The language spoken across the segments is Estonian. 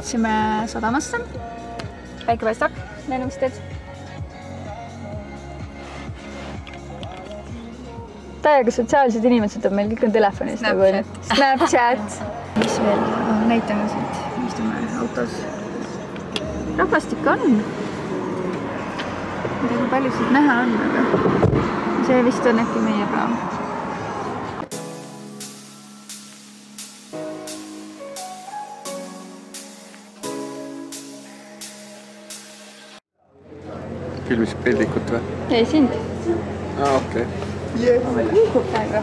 jõudsime sadamasse. Päike paistab, lennuksid. Täiega sotsiaalsed inimesed on meil, kõik on telefonis. Snapchat. Mis veel? Näitame siit, istume autos. Rahvastik on. Midagi palju siit näha on, aga see vist on äkki meie päev. Filmisid peldikut või? Ei, sind. Okei. Liigub täiega.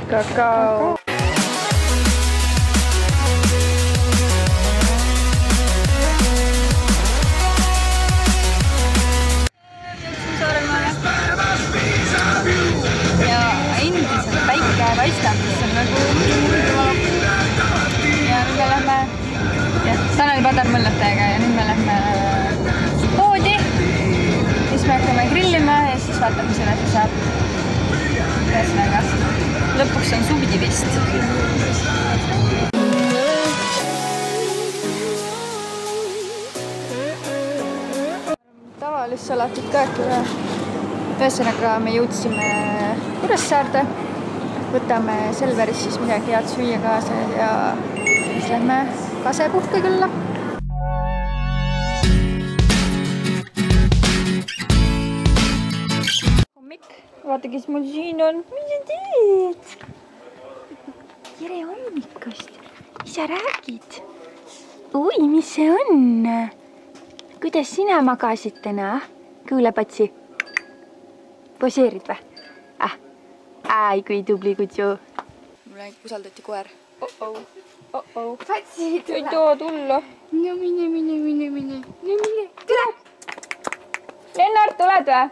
Kakao. Jõudsin Saaremaale. Ja endiselt päike paistab, mis on nagu ja nüüd me lähme Tanel Padar mõllab täiega ja nüüd me lähme poodi. Siis me hakkame grillima ja siis vaatame, mis edasi saab. Ühesõnaga, lõpuks on suvi vist. Tavalist salatit ka äkki üle. Ühesõnaga, me jõudsime Kuressaarde. Võtame Selveris siis midagi head süüa kaasa ja siis lähme kasepuhke külla. Vaata, kes mul siin on. Mis sa teed? Tere hommikust. Mis sa räägid? Oi, mis see on? Kuidas sina magasid täna? Kuule, Patsi. Poseerid või? Ai, kui tubli kutsu. Mulle usaldati koer. Patsi, tule. Ei too tulla. No mine. Tule. Lennart, tuled või?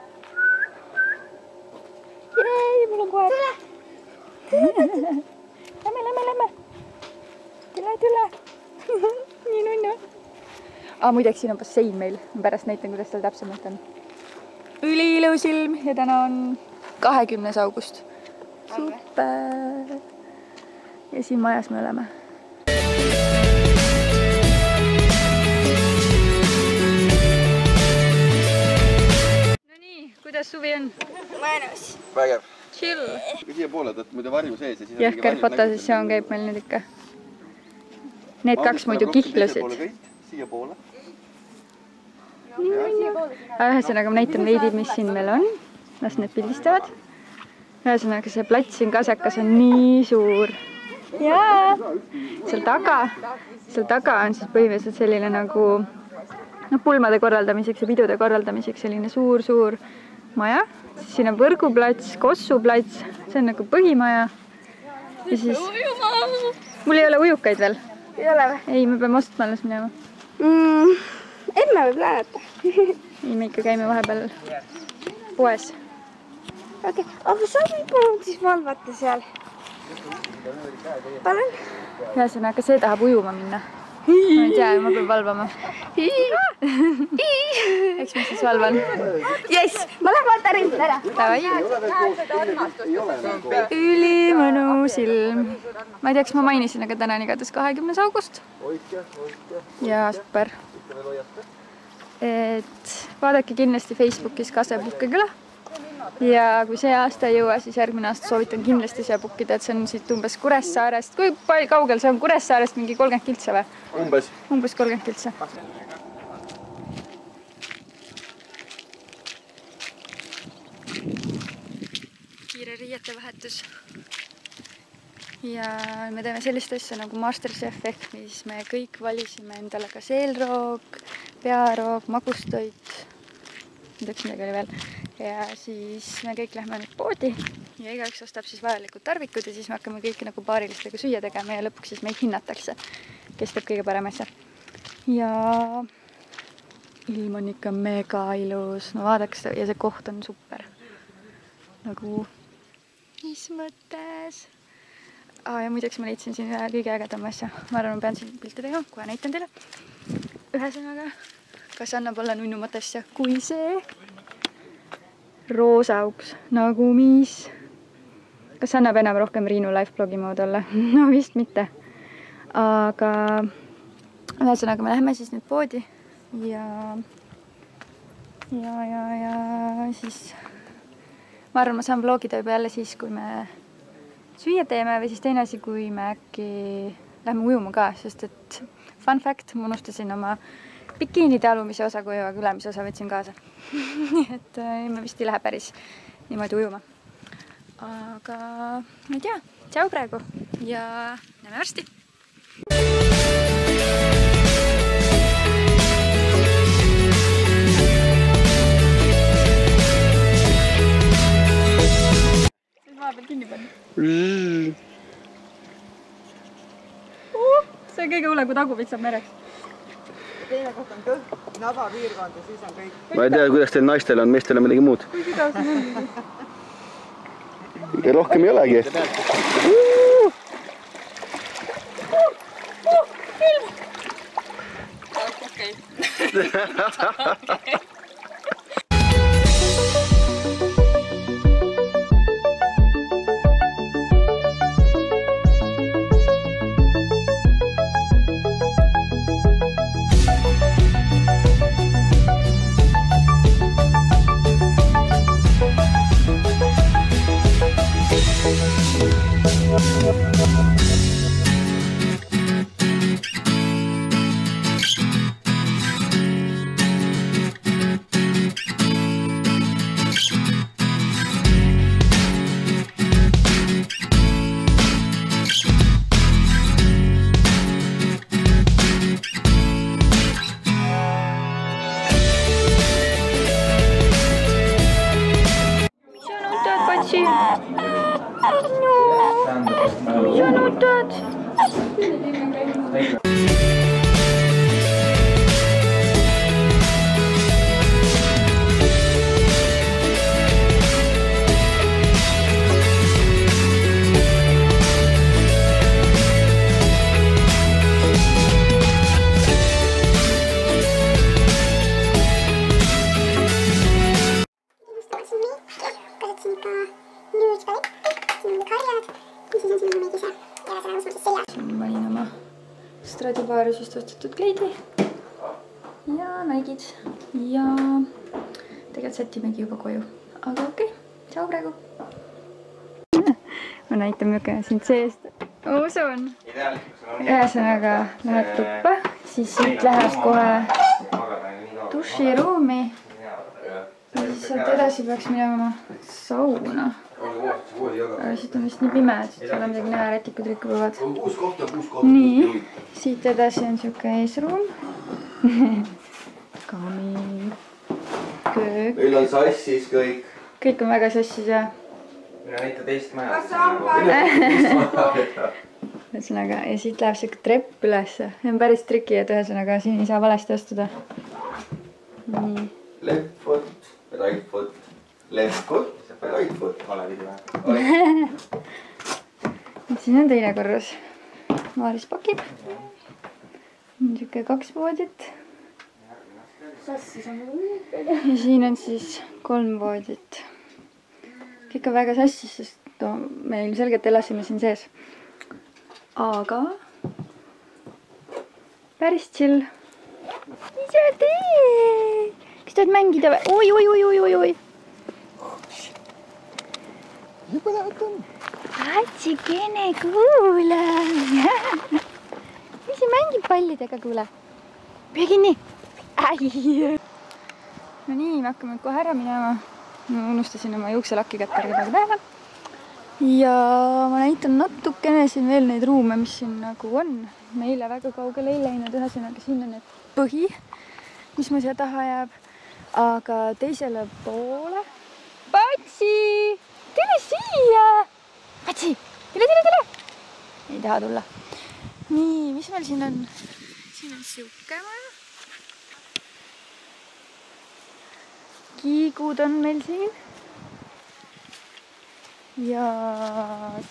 Jei, mul on koer. Lämme. Tule. Nii nunnu. Muideks siin on bassein meil. Ma pärast näitan, kuidas tal täpsemalt on. Üliilus ilm ja täna on 20. august. Super. Ja siin majas me oleme. No nii, kuidas suvi on? Mõnus. Vägev. Chill. Siia poole tõtt muidu varju sees ja siis... Jõhker fotosessioon käib meil nüüd ikka. Need kaks muidu kihlusid. Siia poole. Ühesõnaga ma näitan veidi, mis siin meil on. Las need pildistavad. Ühesõnaga see plats siin Kasekas on nii suur. Jaa! Seal taga on siis põhimõtteliselt selline nagu pulmade korraldamiseks ja pidude korraldamiseks selline suur maja. Siis siin on võrguplats, kossuplats, see on nagu põhimaja. Ja siis... Mul ei ole ujukaid veel. Ei ole või? Ei, me peame ostma alles minema. Emme võib läänata. Ei, me ikka käime vahepeal poes. Okei, aga sa võid palun siis valvata seal. Palun? Ühesõnaga, see tahab ujuma minna. Ma ei tea, ma pean valvama. Eks ma siis valvan. Jess, ma lähen vaata ringi ära. Ülimõnus ilm. Ma ei tea, kas ma mainisin, aga täna on igatahes 20. august. Ja super. Et vaadake kindlasti Facebookis Kasepuhkeküla. Ja kui see aasta ei jõua, siis järgmine aasta soovitan kindlasti siia pukkida, et see on siit umbes Kuressaarest. Kui kaugel see on Kuressaarest? Mingi 30 kiltsa või? Umbes 30 kiltsa. Kiire riiete vahetus. Ja me teeme sellist asja nagu Masterchef ehk mis me kõik valisime endale ka seelroog, pearoog, magustoit. Midagi oli veel. Ja siis me kõik lähme nüüd poodi ja igaüks ostab siis vajalikud tarvikud ja siis me hakkame kõik nagu paarilistega süüa tegema ja lõpuks siis meid hinnatakse, kes teeb kõige parem asja. Ja ilm on ikka mega ilus, no vaadaks ja see koht on super. Nagu, mis mõttes? Ja muideks ma leidsin siin ühe kõige ägedama asja. Ma arvan, ma pean siin pilte tegema, kohe näitan teile. Ühesõnaga, kas annab olla nunnumat asja kui see? Roosauks, nagu mis? Kas annab enam rohkem Riinu live blogi mood olla? No vist mitte. Aga ühesõnaga me läheme siis nüüd poodi ja siis ma arvan, ma saan vlogida juba jälle siis, kui me süüa teeme või siis teine asi, kui me äkki lähme ujuma ka, sest et fun fact, ma unustasin oma bikiinide alumise osa koju, aga ülemise osa võtsin kaasa. Nii et me vist ei lähe päris niimoodi ujuma. Aga ma ei tea, tšau praegu ja näeme varsti! Maa peal kinni panna. See on kõige hullem, kui tagumid saab mereks. Teine koht on kõht, nabapiirkond ja siis on kõik. Ma ei tea, kuidas teil naistel on, meestel on midagi muud. Kui sügav siin on? Rohkem ei olegi. Okei. Sa nutad? Ma olin oma Stradivariusest ostetud kleidi ja Nike'd ja tegelikult sättimegi juba koju, aga okei, tšau praegu. Ma näitan, milline sind seest usun. Ühesõnaga lähed tuppa, siis siit läheb kohe duširuumi ja siis sealt edasi peaks minema sauna. Aga siit on vist nii pime, et siit ei ole midagi näha, rätikud rikkuvad. Nii, siit edasi on siuke eesruum. Kami, köök. Meil on sassis kõik. Kõik on väga sassis ja. Mina näita teist maja. Ühesõnaga, ja siit läheb siuke trepp ülesse. See on päris triki, et ühesõnaga siin ei saa valesti astuda. Nii. Left foot, right foot, left foot. Right foot, vale video. Siin on teine korrus. Maaris pakib. Niisugune 2 voodit. Ja siin on siis 3 voodit. Kõik on väga sassis, sest me ilmselgelt elasime siin sees. Aga päris chill. Mis sa teed? Kas tahad mängida või? Oi. Atsikene, kuule. Mis see mängib pallidega, kuule? Püha kinni. No nii, me hakkame kohe ära minema. Ma unustasin oma juukselakki kätte praegu peale. Ja ma näitan natukene siin veel neid ruume, mis siin nagu on. Meile väga kaugele ei läinud, ühesõnaga siin on need põhi, mis mu siia taha jääb. Aga teisele poole. Patsi! Tule siia! Patsi! Tule! Ei taha tulla. Nii, mis meil siin on? Siin on siuke maja. Kiigud on meil siin. Ja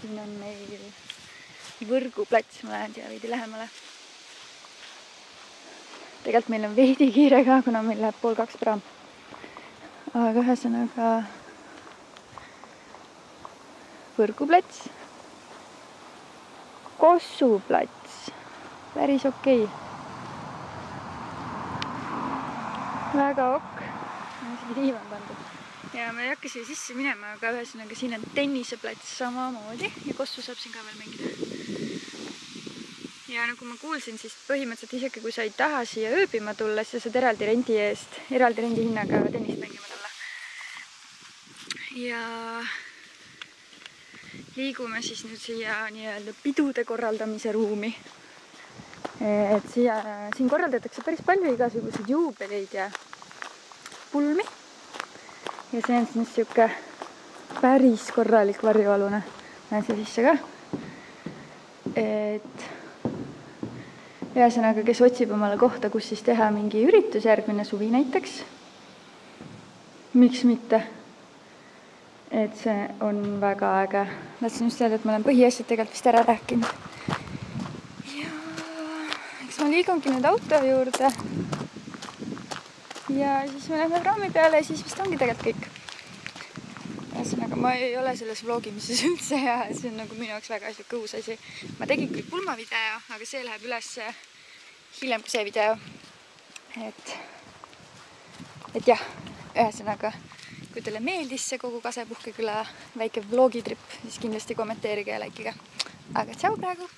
siin on meil võrguplats, ma lähen siia veidi lähemale. Tegelikult meil on veidi kiire ka, kuna meil läheb 1:30 praam. Aga ühesõnaga võrguplats, Kossuplats, päris okei. väga okk. Isegi diivan pandud. Ja ma ei hakka siia sisse minema, aga ühesõnaga siin on tenniseplats samamoodi ja Kossu saab siin ka veel mängida. Ja nagu ma kuulsin, siis põhimõtteliselt isegi kui sa ei taha siia ööbima tulla, siis sa saad eraldi rendihinnaga tennist mängima tulla. Ja liigume siis nüüd siia nii-öelda pidude korraldamise ruumi. Et siin korraldatakse päris palju igasuguseid juubeleid ja pulmi. Ja see on siis siuke päris korralik varjualune. Näen siia sisse ka. Et ühesõnaga, kes otsib omale kohta, kus siis teha mingi üritus järgmine suvi näiteks. Miks mitte? Et see on väga äge. Tahtsin just teada, et ma olen põhiasjad tegelikult vist ära rääkinud. Ja eks ma liigungi nüüd auto juurde. Ja siis me lähme praami peale ja siis vist ongi tegelikult kõik. Ühesõnaga, ma ei ole selles vlogimises üldse ja see on nagu minu jaoks väga siuke uus asi. Ma tegin küll pulmavideo, aga see läheb üles hiljem kui see video. Et jah, ühesõnaga, kui teile meeldis see kogu Kasepuhkeküla väike vlogitrip, siis kindlasti kommenteerige ja likeige. Aga tšau praegu!